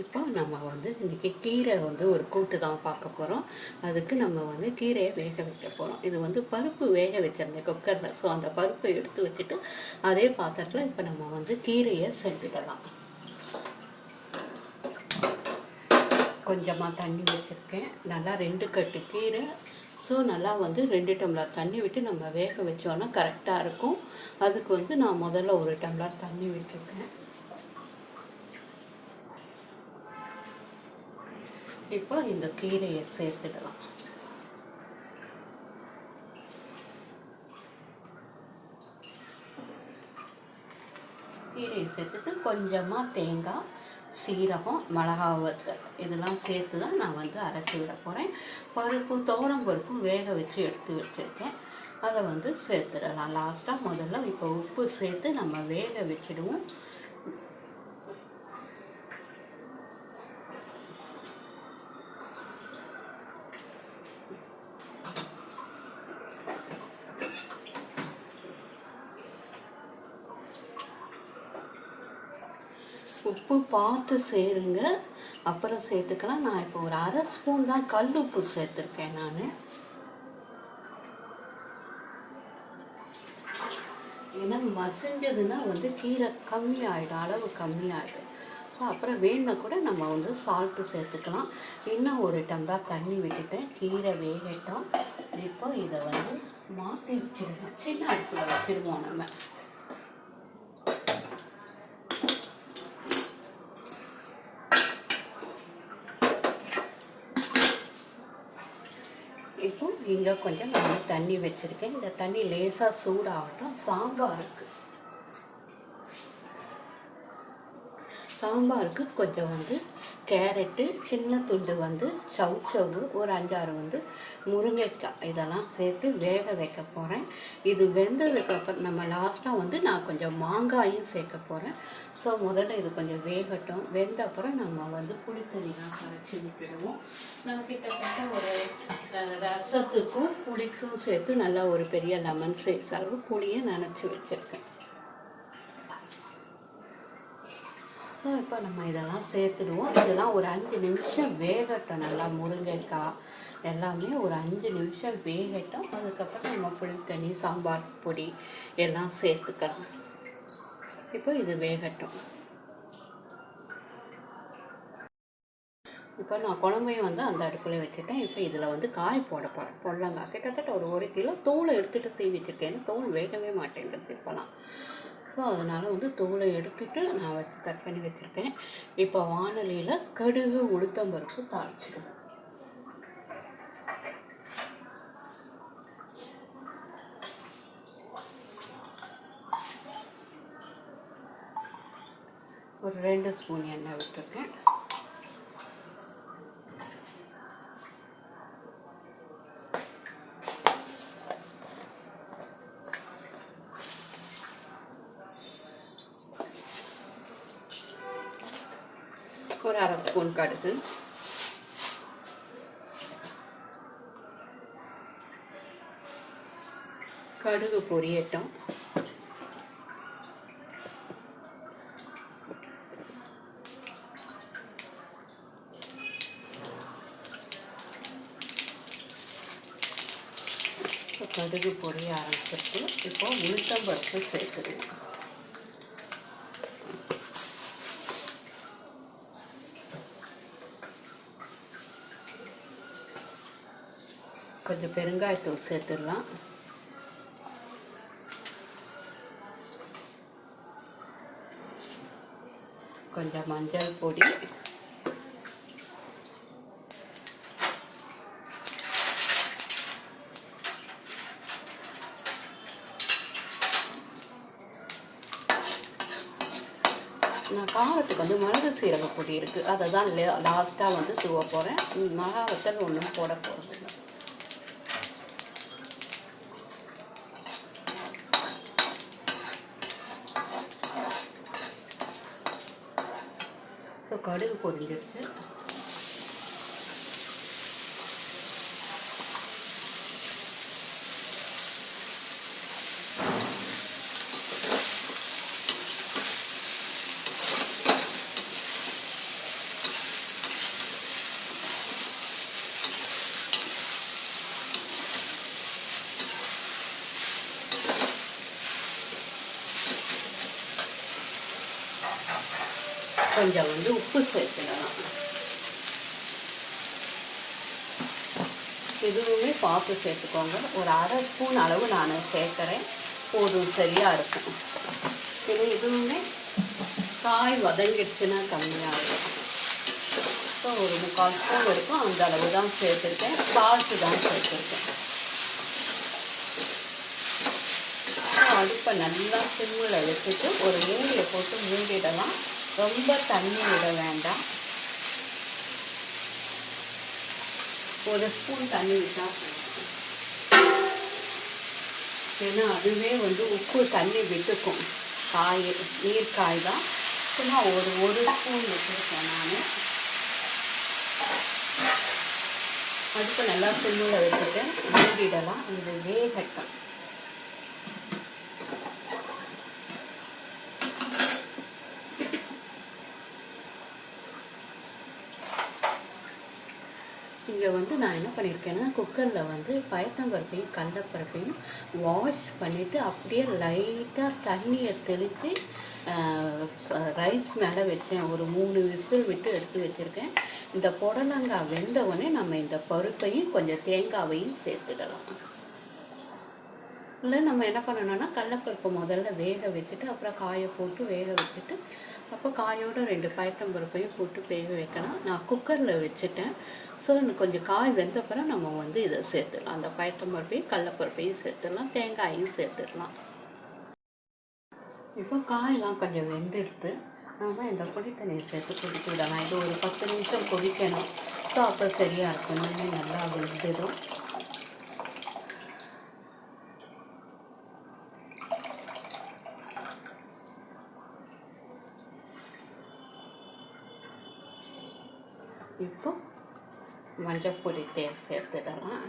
இப்போ நம்ம வந்து இன்றைக்கி கீரை வந்து ஒரு கூட்டு தான் பார்க்க போகிறோம். அதுக்கு நம்ம வந்து கீரையை வேக வைக்க போகிறோம். இது வந்து பருப்பு வேக வச்சிருந்தேன் குக்கரில். ஸோ அந்த பருப்பை எடுத்து வச்சுட்டு அதே பாத்திரத்தில் இப்போ நம்ம வந்து கீரையை செஞ்சுக்கலாம். கொஞ்சமாக தண்ணி வச்சுருக்கேன். நல்லா 2 கட்டு கீரை. ஸோ நல்லா வந்து 2 டம்ளர் தண்ணி விட்டு நம்ம வேக வச்சோன்னா கரெக்டாக இருக்கும். அதுக்கு வந்து நான் முதல்ல 1 டம்ளர் தண்ணி விட்டுருக்கேன். இப்போ இந்த கீரையை சேர்த்துடலாம். கீரையை சேர்த்துட்டு கொஞ்சமாக தேங்காய், சீரகம், மிளகா வத்தல் இதெல்லாம் சேர்த்து தான் நான் வந்து அரைச்சி விட போகிறேன். பருப்பு துவரம் பருப்பும் வேக வச்சு எடுத்து வச்சுருக்கேன். அதை வந்து சேர்த்துடலாம் லாஸ்ட்டாக. முதல்ல இப்போ உப்பு சேர்த்து நம்ம வேக வச்சுடுவோம். உப்பு பார்த்து சேருங்க, அப்புறம் சேர்த்துக்கலாம். நான் இப்போ ஒரு 1/2 ஸ்பூன் தான் கல் உப்பு சேர்த்துருக்கேன் நான். ஏன்னா மசிஞ்சதுன்னா வந்து கீரை கம்மியாகிடும், அளவு கம்மியாகிடும். ஸோ அப்புறம் வேணுன்னா கூட நம்ம வந்து சால்ட்டு சேர்த்துக்கலாம். இன்னும் 1 டம்ளர் தண்ணி விட்டுட்டேன். கீரை வேகட்டும். இப்போ இதை வந்து மாற்றி வச்சுருவோம். சின்ன அரிசியில் வச்சுருவோம் நம்ம. இப்போ இங்கே கொஞ்சம் நான் தண்ணி வச்சுருக்கேன். இந்த தண்ணி லேசாக சூடாகட்டும். சாம்பாருக்கு கொஞ்சம் வந்து கேரட்டு, சின்ன துண்டு வந்து சவுச்சவு, ஒரு 5-6 வந்து முருங்கைக்காய் இதெல்லாம் சேர்த்து வேக வைக்க போகிறேன். இது வெந்ததுக்கப்புறம் நம்ம லாஸ்ட்டாக வந்து நான் கொஞ்சம் மாங்காயும் சேர்க்க போகிறேன். ஸோ முதல்ல இது கொஞ்சம் வேகட்டும். வெந்த அப்புறம் நம்ம வந்து புளித்தண்ணிலாம் கரைச்சி விட்டுடுவோம். நான் கிட்டத்தட்ட ஒரு ரசத்துக்கும் புளிக்கும் சேர்த்து நல்லா ஒரு பெரிய லெமன் சைஸ் அளவு புளியை நனைச்சி வச்சுருக்கேன். இப்போ நம்ம இதெல்லாம் சேர்த்துடுவோம். இதெல்லாம் ஒரு 5 நிமிஷம் வேகட்டும். நல்லா முருங்கைக்காய் எல்லாமே ஒரு 5 நிமிஷம் வேகட்டும். அதுக்கப்புறம் நம்ம புளித்தண்ணி, சாம்பார் பொடி எல்லாம் சேர்த்துக்கலாம். இப்போ இது வேகட்டும். இப்போ நான் குழம்பையும் வந்து அந்த அடுப்பில் வச்சுட்டேன். இப்போ இதில் வந்து காய் போட போகிறேன். பொடலங்காய் கிட்டத்தட்ட ஒரு 1 கிலோ தோலை எடுத்துகிட்டு தீ வச்சுருக்கேன். தோல் வேகவே மாட்டேங்கிறது இப்போலாம். ஸோ அதனால் வந்து தோலை எடுத்துகிட்டு நான் வச்சு கட் பண்ணி வச்சுருக்கேன். இப்போ வானலியில் கடுகு, உளுத்தம்பருப்பு தாளிச்சிடுவேன். ஒரு 2 ஸ்பூன் எண்ணெய் விட்டுருக்கேன். ஒரு 1/2 ஸ்பூன் கடுகு, கடுகு பொரியட்டும். கடுகு பொரிய ஆரம்பிச்சிட்டு இப்போ உளுத்தம்பருப்பு சேர்த்துடுவோம். கொஞ்சம் பெருங்காயத்தூள் சேர்த்துடலாம். கொஞ்சம் மஞ்சள் பொடி, நான் காரத்துக்கு வந்து மிளகு சீரக பொடி இருக்குது, அதை தான் லாஸ்ட்டாக வந்து தூவ போகிறேன். மிளகா வத்தல் ஒன்றும் போட போகிறது இல்லை. ஸோ கடுகு பொரிஞ்சிருச்சு. கொஞ்சம் வந்து உப்பு சேர்த்துடலாம். இதுவுமே பார்த்து சேர்த்துக்கோங்க. ஒரு அரை ஸ்பூன் அளவு நான் சேர்க்குறேன், போதும், சரியாக இருக்கும். ஏன்னா இதுவுமே காய் வதங்கிடுச்சுன்னா கம்மியாகும். ஸோ ஒரு 3/4 ஸ்பூன் இருக்கும், அந்த அளவு தான் சேர்த்துருக்கேன். சால்ட்டு தான் சேர்த்துருக்கேன். அடுப்பை நல்லா சிம்மில் வச்சுட்டு ஒரு மூடியை போட்டு மூடிடலாம். ரொம்ப தண்ணி விட வேண்டாம். ஒரு ஸ்பூன் தண்ணி விட்டால், ஏன்னா அதுவே வந்து உப்பு தண்ணி விட்டுக்கும். காய் நீர்க்காய் தான், சும்மா ஒரு ஸ்பூன் விட்டுருக்கேன் நான். அடுப்பை நல்லா சிம்மில் வச்சுட்டு மூடிடலாம். இது வேகட்டும். இங்கே வந்து நான் என்ன பண்ணியிருக்கேன்னா, குக்கரில் வந்து பயத்தம்பருப்பையும் கடலைப்பருப்பையும் வாஷ் பண்ணிவிட்டு அப்படியே லைட்டாக தண்ணியை தெளித்து ரைஸ் மேலே வச்சேன். ஒரு 3 விசில் விட்டு எடுத்து வச்சுருக்கேன். இந்த புடலங்காய் வெந்தவுடனே நம்ம இந்த பருப்பையும் கொஞ்சம் தேங்காவையும் சேர்த்துடலாம். இல்லை நம்ம என்ன பண்ணணும்னா, கடலைப்பருப்பை முதல்ல வேக வச்சுட்டு அப்புறம் காயை போட்டு வேக வச்சுட்டு அப்போ காயோட 2 பயத்தம்பருப்பையும் போட்டு வேக வைக்கணும். நான் குக்கரில் வச்சுட்டேன். ஸோ கொஞ்சம் காய் வெந்தப்பறம் நம்ம வந்து இதை சேர்த்துடலாம். அந்த பயத்தம்பருப்பையும் கடலைப்பருப்பையும் சேர்த்துடலாம், தேங்காயும் சேர்த்துடலாம். இப்போ காயெல்லாம் கொஞ்சம் வெந்துடுத்து நம்ம இந்த புளி தண்ணியை சேர்த்து கொதிக்க விடலாம். இது ஒரு 10 நிமிஷம் கொதிக்கணும். ஸோ அப்போ சரியாக இருக்கும், இன்னும் நல்லா வெந்துடும். இப்போ மஞ்சள் பொடி சேர்த்துடலாம்.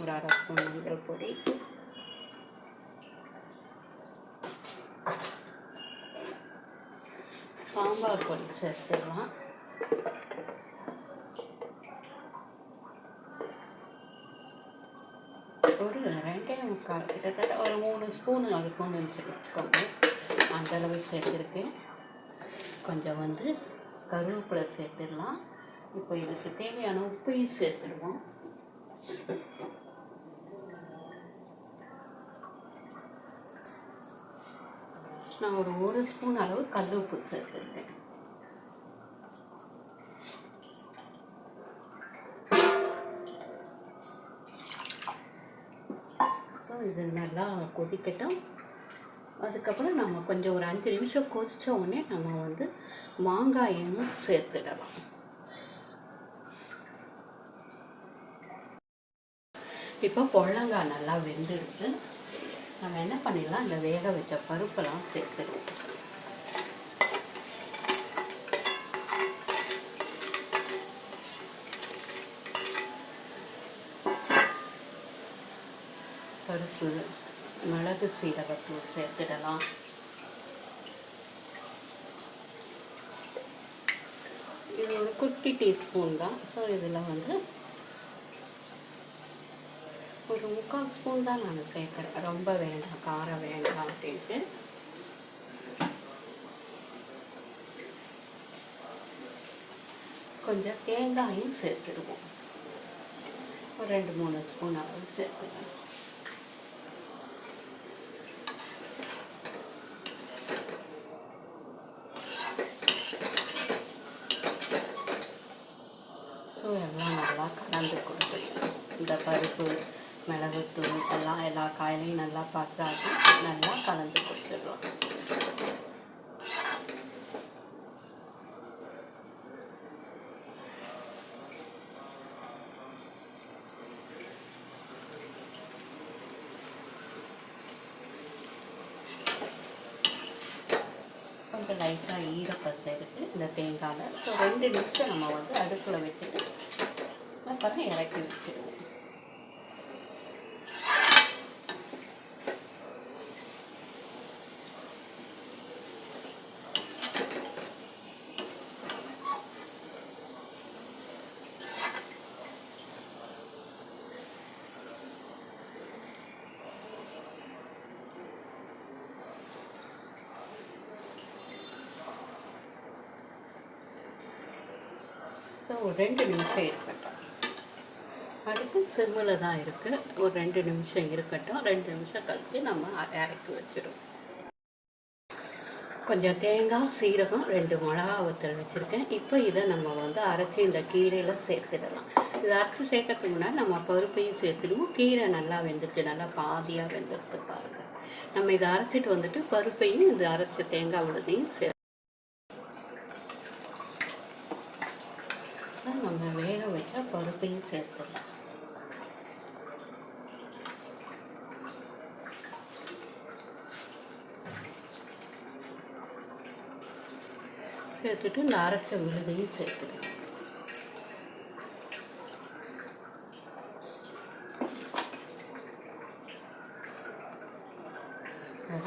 ஒரு அரை ஸ்பூன் மஞ்சள் பொடி, சாம்பார் பொடி சேர்த்துடலாம். ஒரு 2.25 கிட்டத்தட்ட ஒரு 3 ஸ்பூன் இருக்கும்னு வச்சுக்கோங்க. அந்தளவு சேர்த்துருக்கேன். கொஞ்சம் வந்து கருவேப்பிலை சேர்த்துடலாம். இப்போ இதுக்கு தேவையான உப்பையும் சேர்த்துடுவோம். நான் ஒரு ஸ்பூன் அளவு கல் உப்பு சேர்த்துருக்கேன். இது நல்லா கொதிக்கட்டும். அதுக்கப்புறம் நம்ம கொஞ்சம் ஒரு 5 நிமிஷம் கொதித்த உடனே நம்ம வந்து மாங்காயும் சேர்த்துடலாம். இப்போ புடலங்காய் நல்லா வெந்துடுச்சு. நம்ம என்ன பண்ணிடலாம், இந்த வேக வச்ச பருப்பெல்லாம் சேர்த்துடுவோம். பருப்பு, மிளகு சீரகத்தூள் சேர்த்துடலாம். இது ஒரு குட்டி டீஸ்பூன் தான். ஸோ இதில் வந்து ஒரு 3/4 ஸ்பூன் தான் நான் சேர்க்குறேன். ரொம்ப வேண்டாம், காரம் வேண்டாம் அப்படின்ட்டு. கொஞ்சம் தேங்காயும் சேர்த்துடுவோம். ஒரு 2-3 ஸ்பூன் அளவு சேர்த்துடுவோம். ஸோ எல்லாம் நல்லா கலந்து கொடுத்துருவோம். இந்த பருப்பு, மிளகுத்தூள் எல்லாம் எல்லா காயிலையும் நல்லா பற்றாக்கி நல்லா கலந்து கொடுத்துடுவோம். கொஞ்சம் லைட்டாக ஈரப்பசை இருக்குது இந்த தேங்காயில். ஸோ 2 நிமிஷம் நம்ம வந்து அடுப்பில் வச்சுட்டு அப்புறம் இறக்கி வச்சுடுவோம். ஸோ ஒரு 2 நிமிஷம் இருக்கட்டும். அடுத்து சிம்மில் தான் இருக்குது. ஒரு 2 நிமிஷம் இருக்கட்டும். 2 நிமிஷம் கழித்து நம்ம இறக்கி வச்சிடுவோம். கொஞ்சம் தேங்காய், சீரகம், 2 மிளகா வத்தல் வச்சுருக்கேன். இப்போ இதை நம்ம வந்து அரைச்சி இந்த கீரையில் சேர்த்துடலாம். இதை அரைச்சி சேர்க்கறதுக்கு முன்னாடி நம்ம பருப்பையும் சேர்த்துடுவோம். கீரை நல்லா வெந்துட்டு, நல்லா பாதியாக வெந்துடுத்து பாருங்கள். நம்ம இதை அரைச்சிட்டு வந்துட்டு பருப்பையும் இந்த அரைச்ச தேங்காய் விழுதையும் நம்ம வேக வச்சா பருப்பையும் சேர்த்துடலாம். சேர்த்துட்டு இந்த அரைச்ச விழுதையும் சேர்த்துக்கலாம்.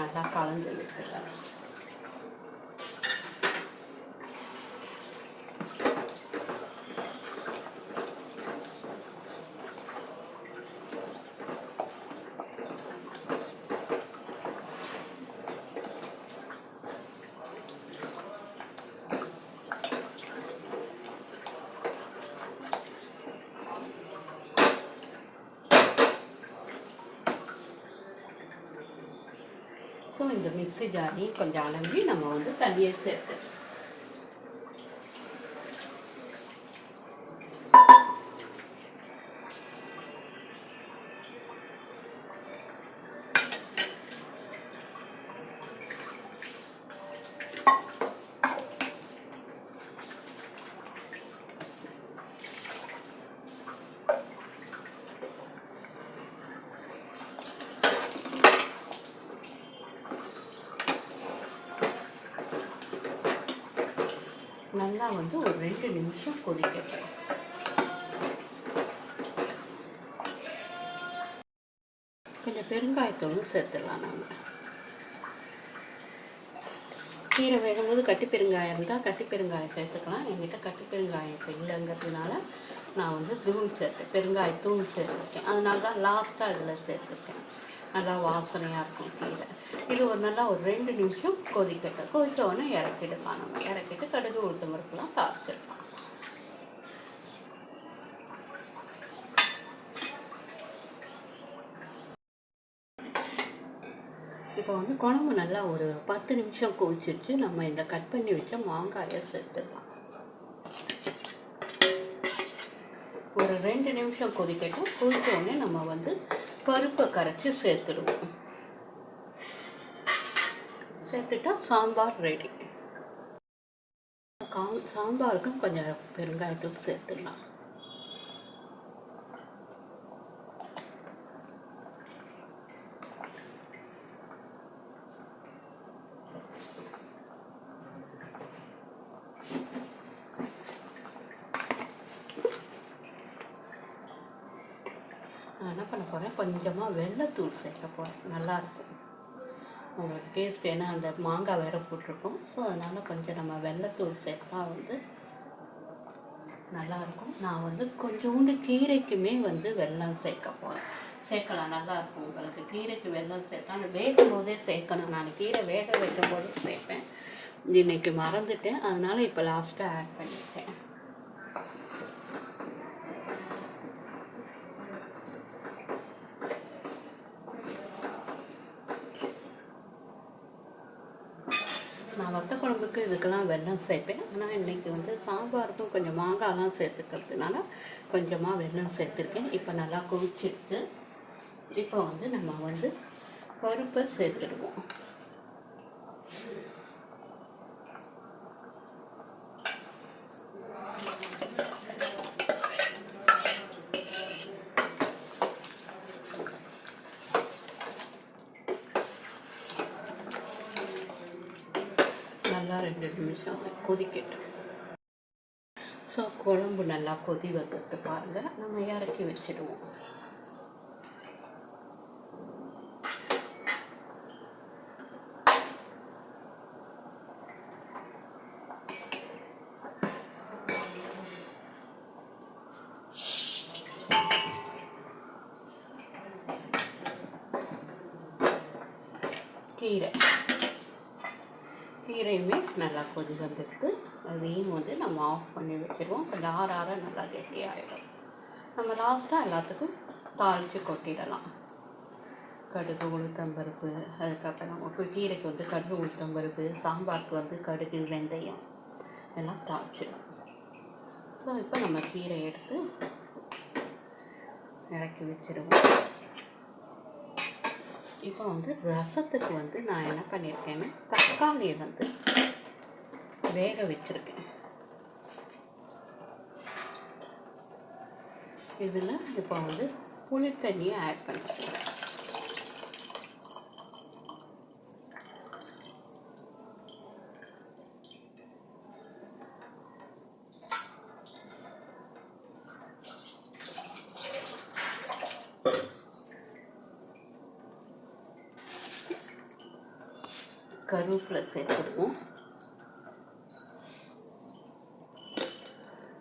நல்லா கலந்து விட்டுடலாம். ஸோ இந்த மிக்ஸி ஜாரையும் கொஞ்சம் அலம்பி நம்ம வந்து தண்ணியை சேர்த்து நல்லா வந்து ஒரு 2 நிமிஷம் கொதிக்கட்டும். கொஞ்சம் பெருங்காயத்தூளும் சேர்த்துடலாம். நம்ம கீரை வேகும்போது கட்டி பெருங்காயம் இருந்தால் கட்டி பெருங்காயம் சேர்த்துக்கலாம். என்கிட்ட கட்டி பெருங்காயம் இப்போ இல்லைங்கிறதுனால நான் வந்து தூள் சேர்த்தேன், பெருங்காயத்தூள் சேர்த்துருக்கேன். அதனால தான் லாஸ்ட்டாக இதில் சேர்த்துருக்கேன். நல்லா வாசனையாக இருக்கும் கீரை. இது நல்லா ஒரு 2 நிமிஷம் கொதிக்கட்டும். கொதித்த உடனே இறக்கிடுக்கலாம். நம்ம இறக்கிட்டு கடுகு உளுத்தம் பருப்புலாம் தாளிச்சிடலாம். இப்போ வந்து குழம்பு நல்லா ஒரு 10 நிமிஷம் கொதிச்சிருச்சு. நம்ம இந்த கட் பண்ணி வச்ச மாங்காயை சேர்த்துடலாம். ஒரு 2 நிமிஷம் கொதிக்கட்டும். கொதித்த உடனே நம்ம வந்து பருப்பை கரைச்சி சேர்த்துடுவோம். சேர்த்துட்டா சாம்பார் ரெடி. சாம்பாருக்கும் கொஞ்சம் பெருங்காயத்தூள் சேர்த்துடலாம். நான் என்ன பண்ண போகிறேன், கொஞ்சமாக வெள்ளைத்தூள் சேர்க்க போகிறேன். நல்லாயிருக்கும் உங்களுக்கு டேஸ்ட். ஏன்னா அந்த மாங்காய் வேறு போட்டிருக்கோம். ஸோ அதனால் கொஞ்சம் நம்ம வெள்ளைத்தூள் சேர்த்தா வந்து நல்லாயிருக்கும். நான் வந்து கொஞ்சோண்டு கீரைக்குமே வந்து வெல்லம் சேர்க்க போகிறேன். சேர்க்கலாம், நல்லாயிருக்கும் உங்களுக்கு. கீரைக்கு வெல்லம் சேர்த்தா அந்த வேகும் போதே சேர்க்கணும். நான் கீரை வேக வைக்கும் போது சேர்ப்பேன். இன்றைக்கி மறந்துட்டேன், அதனால் இப்போ லாஸ்ட்டாக ஆட் பண்ணிட்டேன். நான் வத்த குழம்புக்கு இதுக்கெல்லாம் வெல்லம் சேர்ப்பேன். ஆனால் இன்றைக்கி வந்து சாம்பாருக்கும் கொஞ்சம் மாங்காய்லாம் சேர்த்துக்கிறதுனால கொஞ்சமாக வெல்லம் சேர்த்துருக்கேன். இப்போ நல்லா கொதிச்சிட்டு இப்போ வந்து நம்ம வந்து பருப்பை சேர்த்துடுவோம். நல்லா 2 நிமிஷம் கொதிக்கட்டும். ஸோ குழம்பு நல்லா கொதி வந்துட்டு பாருங்கள். நம்ம இறக்கி வச்சிடுவோம். கீரையுமே நல்லா கொதி வந்துடுது. அதையும் வந்து நம்ம ஆஃப் பண்ணி வச்சுருவோம். கொஞ்சம் ஆற ஆற நல்லா கெட்டியாகிடும். நம்ம லாஸ்ட்டாக எல்லாத்துக்கும் தாளித்து கொட்டிடலாம். கடுகு உளுத்தம்பருப்பு, அதுக்கப்புறம் கீரைக்கு வந்து கடுகு உளுத்தம்பருப்பு, சாம்பாருக்கு வந்து கடுகு வெந்தயம் எல்லாம் தாளிச்சிடும். ஸோ இப்போ நம்ம கீரை எடுத்து இறக்கி வச்சுடுவோம். இப்போ வந்து ரசத்துக்கு வந்து நான் என்ன பண்ணியிருக்கேன்னா தக்காளியை வந்து வேக வச்சுருக்கேன். இதில் இப்போ வந்து புளி தண்ணியை ஆட் பண்ணிக்கிறேன். கருவேப்பிலை சேர்த்துடுவோம்.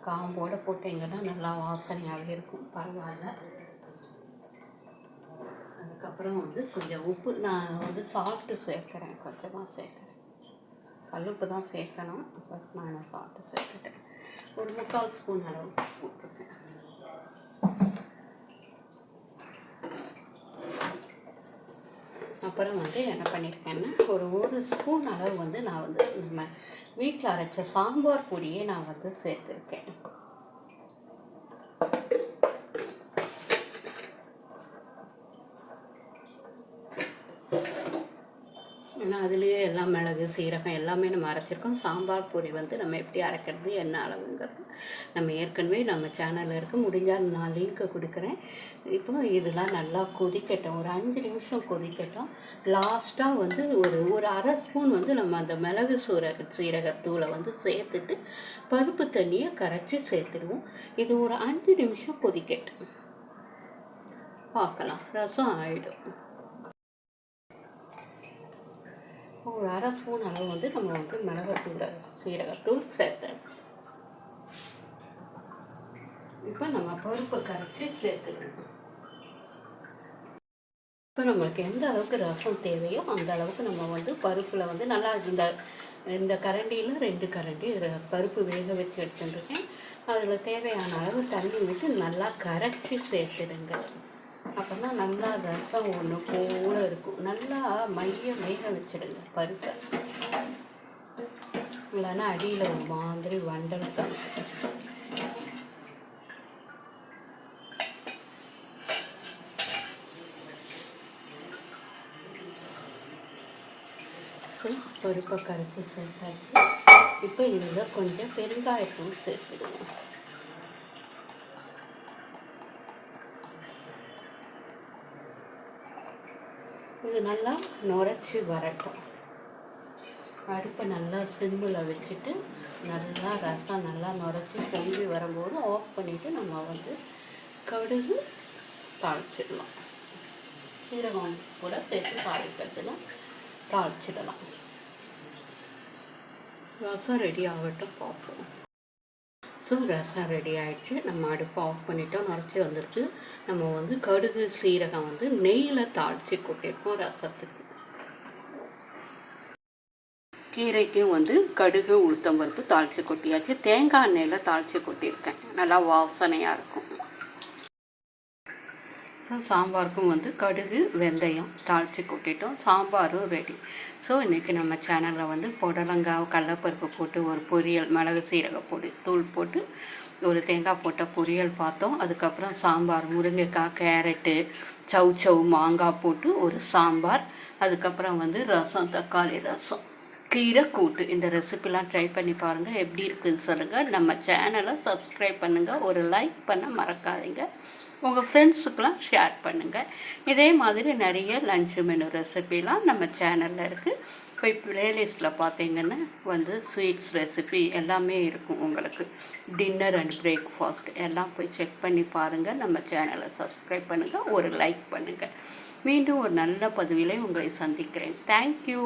காம்போடு போட்டிங்கன்னா நல்லா வாசனையாகவே இருக்கும். பரவாயில்ல. அதுக்கப்புறம் வந்து கொஞ்சம் உப்பு, நான் வந்து சால்ட்டு சேர்க்குறேன், கொஞ்சமாக சேர்க்குறேன். கல்லுப்பு தான் சேர்க்கணும், பட் நான் சால்ட்டு சேர்த்துட்டேன். ஒரு 3/4 ஸ்பூன் அளவு போட்டிருக்கேன். அப்புறம் வந்து என்ன பண்ணியிருக்கேன்னா ஒரு ஸ்பூன் அளவு வந்து நான் வந்து நம்ம வீட்டில் அரைச்ச சாம்பார் பொடியை நான் வந்து சேர்த்துருக்கேன். ஏன்னா அதுலேயே எல்லாம் மிளகு சீரகம் எல்லாமே நம்ம அரைச்சிருக்கோம். சாம்பார் பொடி வந்து நம்ம எப்படி அரைக்கிறது என்ன அளவுங்கிறது நம்ம ஏற்கனவே நம்ம சேனலில் இருக்க, முடிஞ்சால் நான் லிங்க்கை கொடுக்குறேன். இப்போ இதெல்லாம் நல்லா கொதிக்கட்டும், ஒரு 5 நிமிஷம் கொதிக்கட்டும். லாஸ்ட்டாக வந்து ஒரு அரை ஸ்பூன் வந்து நம்ம அந்த மிளகு சீரகத்தூளை வந்து சேர்த்துட்டு பருப்பு தண்ணியை கரைச்சி சேர்த்துடுவோம். இது ஒரு 5 நிமிஷம் கொதிக்கட்டும், பார்க்கலாம். ரசம் ஆகிடும். ஒரு அரை ஸ்பூன் அளவு வந்து நம்ம வந்து மிளகாத்தூள் சீரகத்தூள் சேர்த்தோம். இப்போ நம்ம பருப்பை கரைச்சி சேர்த்துக்கணும். இப்போ நம்மளுக்கு எந்த அளவுக்கு ரசம் தேவையோ அந்த அளவுக்கு நம்ம வந்து பருப்பில் வந்து நல்லா இந்த கரண்டியில் 2 கரண்டி பருப்பு வேக வச்சு எடுத்துட்டுருக்கேன். அதில் தேவையான அளவு தண்ணி விட்டு நல்லா கரைச்சி சேர்த்துடுங்க. அப்போ தான் நல்லா ரசம் ஒன்று போல இருக்கும். நல்லா வேக வச்சிடுங்க பருப்பை, இல்லைன்னா அடியில் ஒரு மாதிரி வண்டல் தான். பருப்பை கரைச்சி சேர்த்தாச்சு. இப்போ இதில் கொஞ்சம் பெருங்காயத்தூள் சேர்த்துடுவோம். இது நல்லா நுரைச்சி வரட்டும். அடுப்பை நல்லா சிம்மில் வச்சுட்டு நல்லா ரசம் நல்லா நுரைச்சி பொங்கி வரும்போது ஆஃப் பண்ணிவிட்டு நம்ம வந்து கடுகு தாளிச்சிடலாம். சீரகம் கூட சேர்த்து தாளிக்கிறதுல தாளிச்சிடலாம். ரசம் ரெடி ஆகட்டும், பார்ப்போம். ஸோ ரசம் ரெடி ஆகிடுச்சு. நம்ம அடுப்பை ஆஃப் பண்ணிட்டோம், நுரைச்சி வந்துடுச்சு. நம்ம வந்து கடுகு சீரகம் வந்து நெய்யில் தாளித்து கொட்டியிருக்கோம் ரசத்துக்கு. கீரைக்கும் வந்து கடுகு உளுத்தம்பருப்பு தாளித்து கொட்டியாச்சு. தேங்காய் எண்ணெயில் தாளித்து கொட்டியிருக்கேன், நல்லா வாசனையாக இருக்கும். ஸோ சாம்பாருக்கும் வந்து கடுகு வெந்தயம் தாளித்து கொட்டிட்டோம். சாம்பாரும் ரெடி. ஸோ இன்றைக்கி நம்ம சேனலில் வந்து புடலங்காய் கடலப்பருப்பு போட்டு ஒரு பொரியல், மிளகு சீரக பொடி தூள் போட்டு ஒரு தேங்காய் போட்ட பொரியல் பார்த்தோம். அதுக்கப்புறம் சாம்பார், முருங்கைக்காய், கேரட்டு, சௌச்சௌ, மாங்காய் போட்டு ஒரு சாம்பார். அதுக்கப்புறம் வந்து ரசம், தக்காளி ரசம், கீரை கூட்டு. இந்த ரெசிபிலாம் ட்ரை பண்ணி பாருங்கள், எப்படி இருக்குதுன்னு சொல்லுங்கள். நம்ம சேனலை சப்ஸ்கிரைப் பண்ணுங்கள், ஒரு லைக் பண்ண மறக்காதீங்க. உங்கள் ஃப்ரெண்ட்ஸுக்கெலாம் ஷேர் பண்ணுங்கள். இதே மாதிரி நிறைய லஞ்ச் மெனு ரெசிபிலாம் நம்ம சேனலில் இருக்குது. போய் ப்ளேலிஸ்ட்டில் பார்த்தீங்கன்னா வந்து ஸ்வீட்ஸ் ரெசிபி எல்லாமே இருக்கும். உங்களுக்கு டின்னர் அண்ட் பிரேக்ஃபாஸ்ட் எல்லாம் போய் செக் பண்ணி பாருங்கள். நம்ம சேனலை சப்ஸ்கிரைப் பண்ணுங்கள், ஒரு லைக் பண்ணுங்கள். மீண்டும் ஒரு நல்ல பதிவிலே உங்களை சந்திக்கிறேன். தேங்க்யூ.